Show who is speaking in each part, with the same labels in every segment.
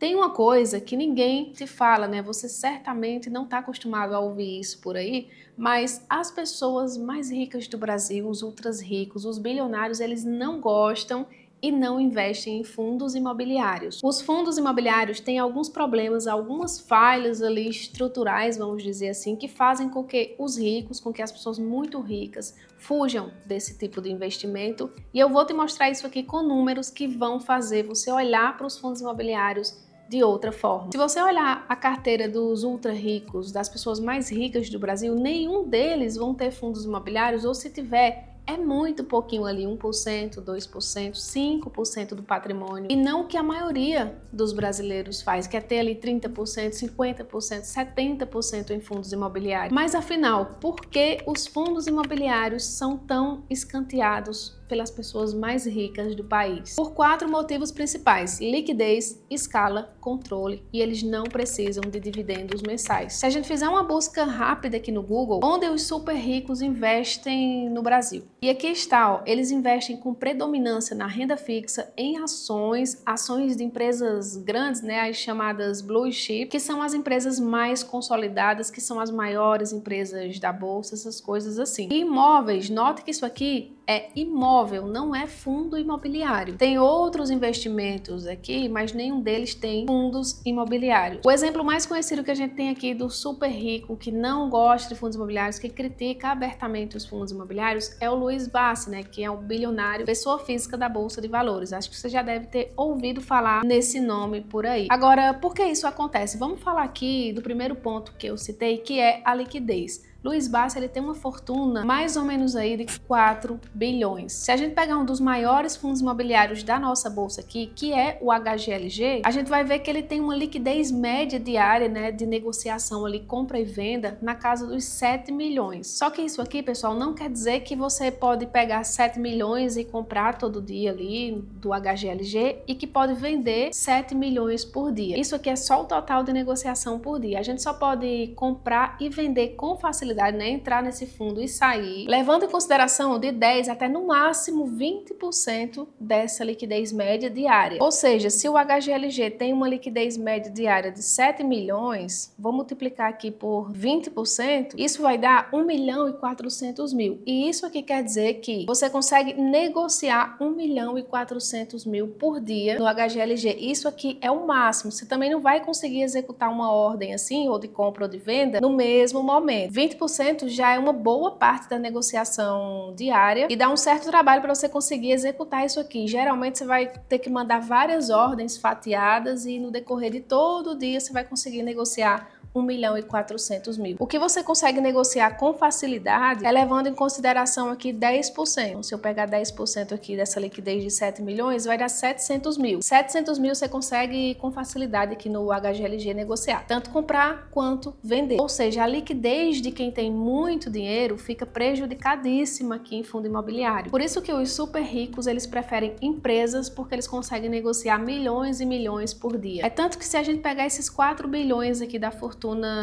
Speaker 1: Tem uma coisa que ninguém te fala, né? Você certamente não está acostumado a ouvir isso por aí, mas as pessoas mais ricas do Brasil, os ultras ricos, os bilionários, eles não gostam e não investem em fundos imobiliários. Os fundos imobiliários têm alguns problemas, algumas falhas ali estruturais, vamos dizer assim, que fazem com que os ricos, com que as pessoas muito ricas fujam desse tipo de investimento. E eu vou te mostrar isso aqui com números que vão fazer você olhar para os fundos imobiliários de outra forma. Se você olhar a carteira dos ultra ricos, das pessoas mais ricas do Brasil, nenhum deles vão ter fundos imobiliários, ou se tiver, é muito pouquinho ali, 1%, 2%, 5% do patrimônio. E não o que a maioria dos brasileiros faz, que é ter ali 30%, 50%, 70% em fundos imobiliários. Mas afinal, por que os fundos imobiliários são tão escanteados pelas pessoas mais ricas do país? Por 4 motivos principais: liquidez, escala, controle, e eles não precisam de dividendos mensais. Se a gente fizer uma busca rápida aqui no Google, onde os super ricos investem no Brasil? E aqui está, ó, eles investem com predominância na renda fixa, em ações de empresas grandes, né, as chamadas blue chip, que são as empresas mais consolidadas, que são as maiores empresas da bolsa, essas coisas assim. E imóveis, note que isso aqui é imóvel, não é fundo imobiliário. Tem outros investimentos aqui, mas nenhum deles tem fundos imobiliários. O exemplo mais conhecido que a gente tem aqui do super rico que não gosta de fundos imobiliários, que critica abertamente os fundos imobiliários, é o Luiz Bassi, né, que é um bilionário, pessoa física da Bolsa de Valores. Acho que você já deve ter ouvido falar nesse nome por aí. Agora, por que isso acontece? Vamos falar aqui do primeiro ponto que eu citei, que é a liquidez. Luiz Bassi, ele tem uma fortuna mais ou menos aí de 4 bilhões. Se a gente pegar um dos maiores fundos imobiliários da nossa bolsa aqui, que é o HGLG, a gente vai ver que ele tem uma liquidez média diária, né, de negociação ali, compra e venda, na casa dos 7 milhões. Só que isso aqui, pessoal, não quer dizer que você pode pegar 7 milhões e comprar todo dia ali do HGLG e que pode vender 7 milhões por dia. Isso aqui é só o total de negociação por dia. A gente só pode comprar e vender com facilidade, né, entrar nesse fundo e sair, levando em consideração de 10 até no máximo 20% dessa liquidez média diária. Ou seja, se o HGLG tem uma liquidez média diária de 7 milhões, vou multiplicar aqui por 20%, isso vai dar 1.400.000. E isso aqui quer dizer que você consegue negociar 1.400.000 por dia no HGLG. Isso aqui é o máximo. Você também não vai conseguir executar uma ordem assim, ou de compra ou de venda, no mesmo momento. 20% já é uma boa parte da negociação diária e dá um certo trabalho para você conseguir executar isso aqui. Geralmente você vai ter que mandar várias ordens fatiadas e no decorrer de todo o dia você vai conseguir negociar 1.400.000. O que você consegue negociar com facilidade é levando em consideração aqui 10%. Se eu pegar 10% aqui dessa liquidez de 7 milhões, vai dar 700 mil. 700 mil você consegue com facilidade aqui no HGLG negociar, tanto comprar quanto vender. Ou seja, a liquidez de quem tem muito dinheiro fica prejudicadíssima aqui em fundo imobiliário. Por isso que os super ricos, eles preferem empresas, porque eles conseguem negociar milhões e milhões por dia. É tanto que se a gente pegar esses 4 bilhões aqui da fortuna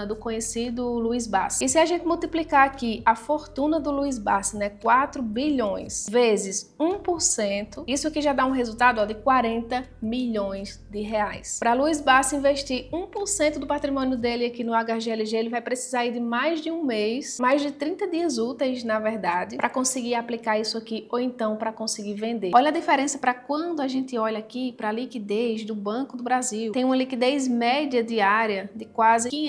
Speaker 1: do conhecido Luiz Bassi, e se a gente multiplicar aqui a fortuna do Luiz Bassi, né, 4 bilhões vezes 1%, isso aqui já dá um resultado, ó, de 40 milhões de reais. Para Luiz Bassi investir 1% do patrimônio dele aqui no HGLG, ele vai precisar ir de mais de um mês, mais de 30 dias úteis, na verdade, para conseguir aplicar isso aqui, ou então para conseguir vender. Olha a diferença para quando a gente olha aqui para a liquidez do Banco do Brasil. Tem uma liquidez média diária de quase 500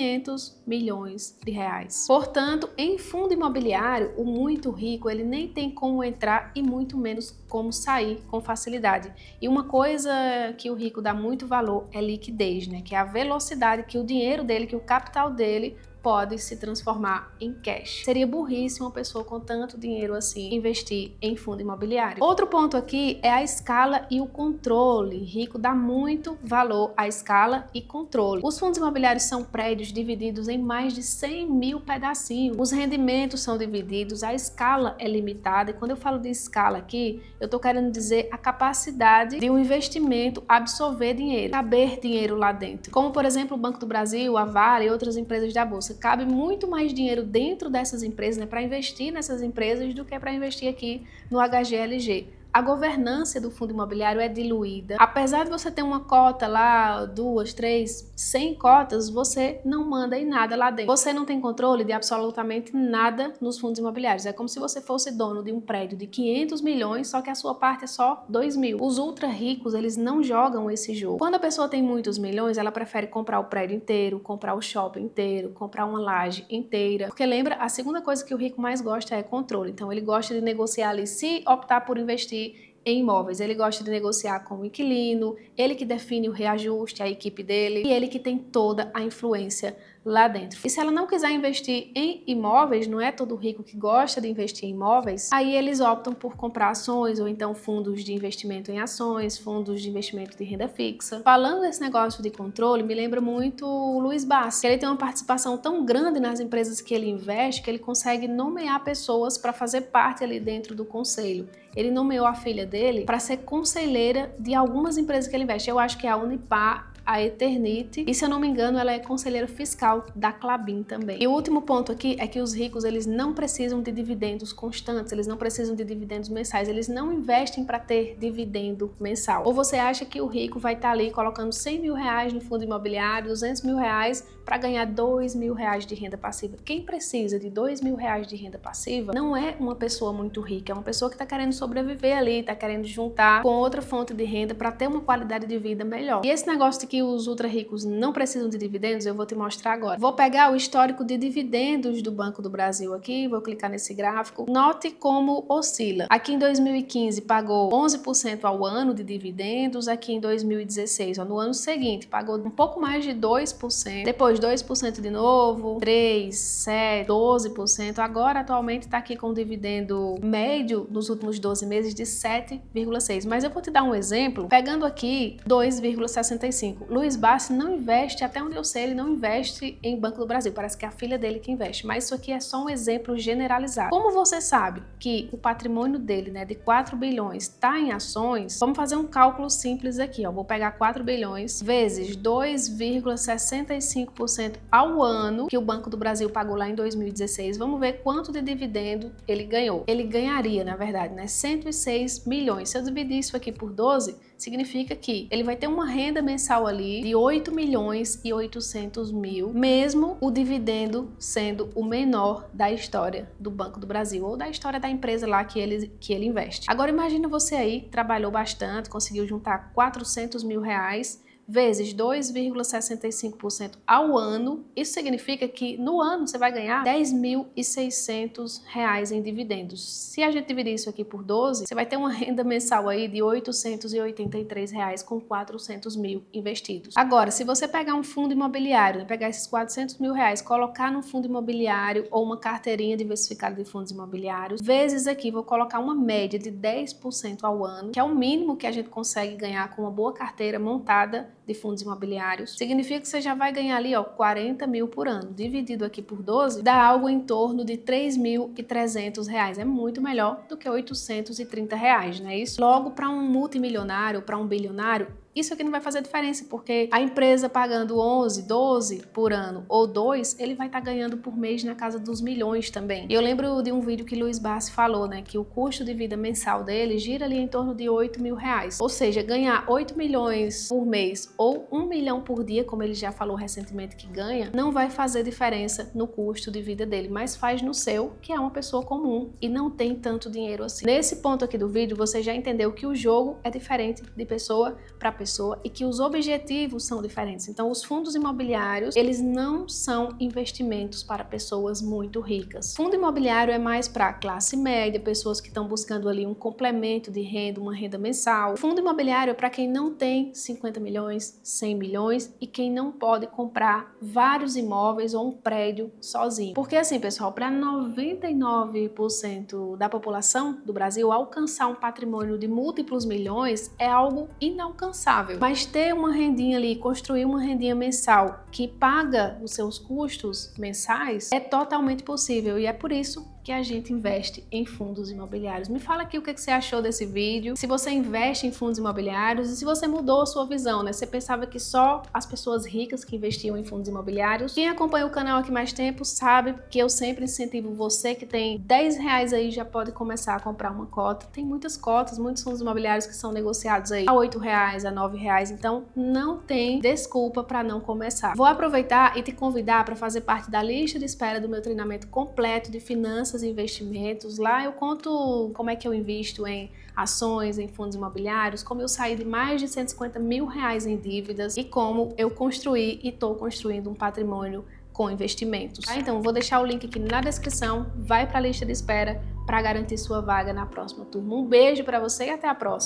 Speaker 1: milhões de reais. Portanto, em fundo imobiliário, o muito rico, ele nem tem como entrar e muito menos como sair com facilidade. E uma coisa que o rico dá muito valor é liquidez, né? Que é a velocidade que o dinheiro dele, que o capital dele pode se transformar em cash. Seria burrice uma pessoa com tanto dinheiro assim investir em fundo imobiliário. Outro ponto aqui é a escala e o controle. Rico dá muito valor à escala e controle. Os fundos imobiliários são prédios divididos em mais de 100 mil pedacinhos. Os rendimentos são divididos, a escala é limitada. E quando eu falo de escala aqui, eu estou querendo dizer a capacidade de um investimento absorver dinheiro, caber dinheiro lá dentro. Como, por exemplo, o Banco do Brasil, a Vale e outras empresas da Bolsa. Cabe muito mais dinheiro dentro dessas empresas, né, para investir nessas empresas do que para investir aqui no HGLG. a governança do fundo imobiliário é diluída. Apesar de você ter uma cota lá, 2, 3, 100 cotas, você não manda em nada lá dentro. Você não tem controle de absolutamente nada nos fundos imobiliários. É como se você fosse dono de um prédio de 500 milhões, só que a sua parte é só 2 mil. Os ultra ricos, eles não jogam esse jogo. Quando a pessoa tem muitos milhões, ela prefere comprar o prédio inteiro, comprar o shopping inteiro, comprar uma laje inteira. Porque lembra, a segunda coisa que o rico mais gosta é controle. Então ele gosta de negociar ali, se optar por investir em imóveis, ele gosta de negociar com o inquilino, ele que define o reajuste, a equipe dele, e ele que tem toda a influência lá dentro. E se ela não quiser investir em imóveis, não é todo rico que gosta de investir em imóveis, aí eles optam por comprar ações ou então fundos de investimento em ações, fundos de investimento de renda fixa. Falando desse negócio de controle, me lembra muito o Luiz Bassi, que ele tem uma participação tão grande nas empresas que ele investe que ele consegue nomear pessoas para fazer parte ali dentro do conselho. Ele nomeou a filha dele para ser conselheira de algumas empresas que ele investe. Eu acho que é a Unipar, a Eternit, e se eu não me engano ela é conselheira fiscal da Klabin também. E o último ponto aqui é que os ricos, eles não precisam de dividendos constantes, eles não precisam de dividendos mensais, eles não investem para ter dividendo mensal. Ou você acha que o rico vai estar ali colocando 100 mil reais no fundo imobiliário, 200 mil reais para ganhar 2 mil reais de renda passiva? Quem precisa de 2 mil reais de renda passiva não é uma pessoa muito rica, é uma pessoa que está querendo sobreviver ali, está querendo juntar com outra fonte de renda para ter uma qualidade de vida melhor. E esse negócio de que os ultra ricos não precisam de dividendos, eu vou te mostrar agora. Vou pegar o histórico de dividendos do Banco do Brasil aqui, vou clicar nesse gráfico. Note como oscila. Aqui em 2015 pagou 11% ao ano de dividendos, aqui em 2016, ó, no ano seguinte, pagou um pouco mais de 2%, depois 2% de novo, 3%, 7%, 12%, agora atualmente está aqui com um dividendo médio nos últimos 12 meses de 7,6%. Mas eu vou te dar um exemplo, pegando aqui 2,65%. Luiz Bassi não investe, até onde eu sei, ele não investe em Banco do Brasil, parece que é a filha dele que investe, mas isso aqui é só um exemplo generalizado. Como você sabe que o patrimônio dele, né, de 4 bilhões está em ações, vamos fazer um cálculo simples aqui, ó. Vou pegar 4 bilhões vezes 2,65% ao ano que o Banco do Brasil pagou lá em 2016, vamos ver quanto de dividendo ele ganhou. Ele ganharia, na verdade, né, 106 milhões. Se eu dividir isso aqui por 12, significa que ele vai ter uma renda mensal ali de 8 milhões e 800 mil, mesmo o dividendo sendo o menor da história do Banco do Brasil ou da história da empresa lá que ele investe. Agora imagina você aí, trabalhou bastante, conseguiu juntar 400 mil reais, vezes 2,65% ao ano, isso significa que no ano você vai ganhar 10.600 reais em dividendos. Se a gente dividir isso aqui por 12, você vai ter uma renda mensal aí de 883 reais com 400 mil investidos. Agora, se você pegar um fundo imobiliário, pegar esses 400 mil reais, colocar num fundo imobiliário ou uma carteirinha diversificada de fundos imobiliários, vezes aqui, vou colocar uma média de 10% ao ano, que é o mínimo que a gente consegue ganhar com uma boa carteira montada de fundos imobiliários, significa que você já vai ganhar ali, ó, 40 mil por ano. Dividido aqui por 12, dá algo em torno de 3.300 reais. É muito melhor do que 830 reais, não é isso? Logo, para um multimilionário, para um bilionário, isso aqui não vai fazer diferença, porque a empresa pagando 11, 12 por ano ou 2, ele vai estar ganhando por mês na casa dos milhões também. E eu lembro de um vídeo que Luiz Bassi falou, né, que o custo de vida mensal dele gira ali em torno de 8 mil reais. Ou seja, ganhar 8 milhões por mês ou 1 milhão por dia, como ele já falou recentemente que ganha, não vai fazer diferença no custo de vida dele, mas faz no seu, que é uma pessoa comum e não tem tanto dinheiro assim. Nesse ponto aqui do vídeo, você já entendeu que o jogo é diferente de pessoa para pessoa e que os objetivos são diferentes. Então, os fundos imobiliários, eles não são investimentos para pessoas muito ricas. Fundo imobiliário é mais para classe média, pessoas que estão buscando ali um complemento de renda, uma renda mensal. Fundo imobiliário é para quem não tem 50 milhões, 100 milhões e quem não pode comprar vários imóveis ou um prédio sozinho. Porque assim, pessoal, para 99% da população do Brasil, alcançar um patrimônio de múltiplos milhões é algo inalcançável. Mas ter uma rendinha ali, construir uma rendinha mensal que paga os seus custos mensais é totalmente possível e é por isso que a gente investe em fundos imobiliários. Me fala aqui o que você achou desse vídeo, se você investe em fundos imobiliários e se você mudou a sua visão, né? Você pensava que só as pessoas ricas que investiam em fundos imobiliários. Quem acompanha o canal aqui mais tempo sabe que eu sempre incentivo você que tem R$10 aí já pode começar a comprar uma cota. Tem muitas cotas, muitos fundos imobiliários que são negociados aí a R$8, a R$9, então não tem desculpa para não começar. Vou aproveitar e te convidar para fazer parte da lista de espera do meu treinamento completo de finanças e investimentos. Lá eu conto como é que eu invisto em ações, em fundos imobiliários, como eu saí de mais de R$150 mil em dívidas e como eu construí e estou construindo um patrimônio com investimentos. Tá? Então vou deixar o link aqui na descrição, vai para a lista de espera para garantir sua vaga na próxima turma. Um beijo para você e até a próxima!